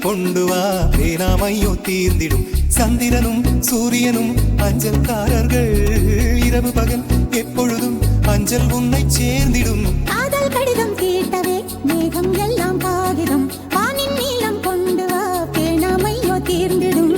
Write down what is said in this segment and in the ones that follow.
கொண்டு வா பேனாமையோ தீர்ந்திடும் சந்திரனும் சூரியனும் அஞ்சல்காரர்கள் இரவு பகல் எப்பொழுதும் அஞ்சல் உன்னை சேர்ந்திடும் காதல் கடிதம் கேட்டவே மேகம் எல்லாம் காகிதம் வானின் நீளம் கொண்டு வா பேனாமையோ தீர்ந்திடும்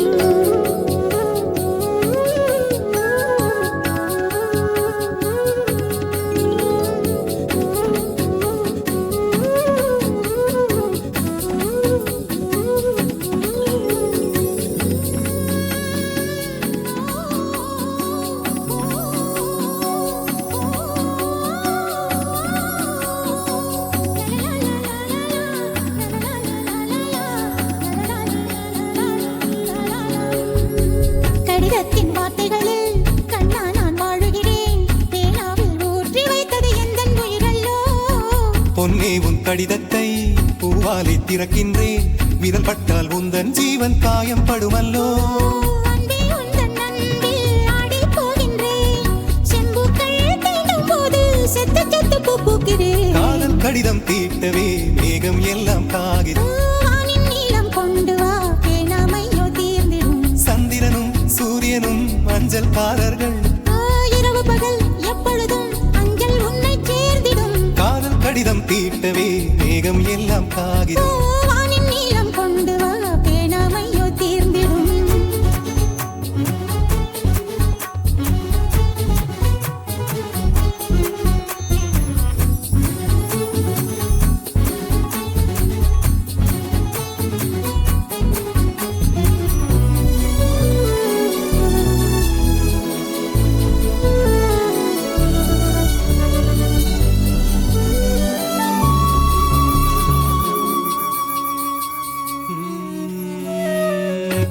கடிதத்தின் வார்த்தைகளில் கண்ணா நான் வாழுகிறேன் பேனாவில் ஊற்றி வைத்தது எந்தன் உயிரல்லோ பொன்னே உன் கடிதத்தை பூவாலை திறக்கின்றேன் விரல் பட்டால் உந்தன் ஜீவன் காயம் படுமல்லோ அன்பே உந்தன் அன்பில் ஆடிப் போகின்றேன் செம்புக்கள் தீண்டும் போது செத்து செத்து பூ பூக்கிறேன் காதல் கடிதம் தீட்டவே மேகம் எல்லாம் காகிதம் வானின் நீளம் கொண்டு வா பேனாமையோ தீர்ந்திடும் சந்திரனும் சூரியனும் அஞ்சல்காரர்கள் இரவு பகல் எப்பொழுதும் அஞ்சல் உன்னை சேர்ந்திடும் காதல் கடிதம் தீட்டவே மேகம் எல்லாம் காகிதம் வானின் நீளம் கொண்டு வா பேனாமையோ தீர்ந்திடும்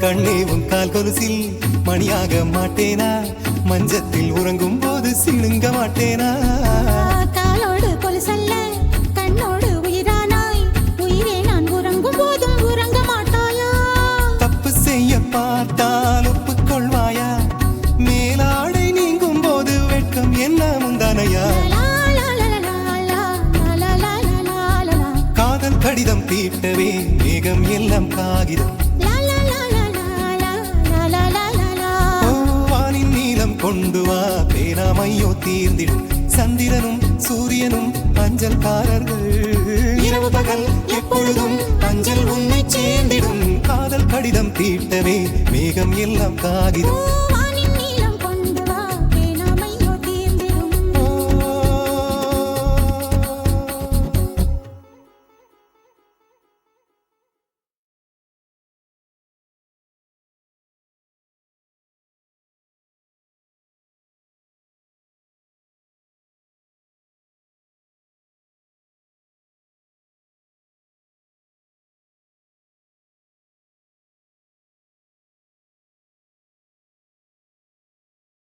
கண்ணே உன் கால் கொலுசில் மணியாக மாட்டேனா மஞ்சத்தில் உறங்கும் போது சிணுங்க மாட்டேனா காலோடு கொலுசல்ல கண்ணோடு உயிரானாய் உயிரே நான் உறங்கும் போதும் உறங்க மாட்டாயா தப்பு செய்ய பார்த்தால் ஒப்புக்கொள்வாயா மேலாடை நீங்கும் போது வெட்கம் என்ன முந்தானையா காதல் கடிதம் தீட்டவே மேகம் எல்லாம் காகிதம் வானின் நீளம் கொண்டு வா பேனாமையோ தீர்ந்திடும் சந்திரனும் சூரியனும் அஞ்சல்காரர்கள் இரவு பகல் எப்பொழுதும் அஞ்சல் உன்னை சேர்ந்திடும் காதல் கடிதம் தீட்டவே மேகம் எல்லாம் காகிதம்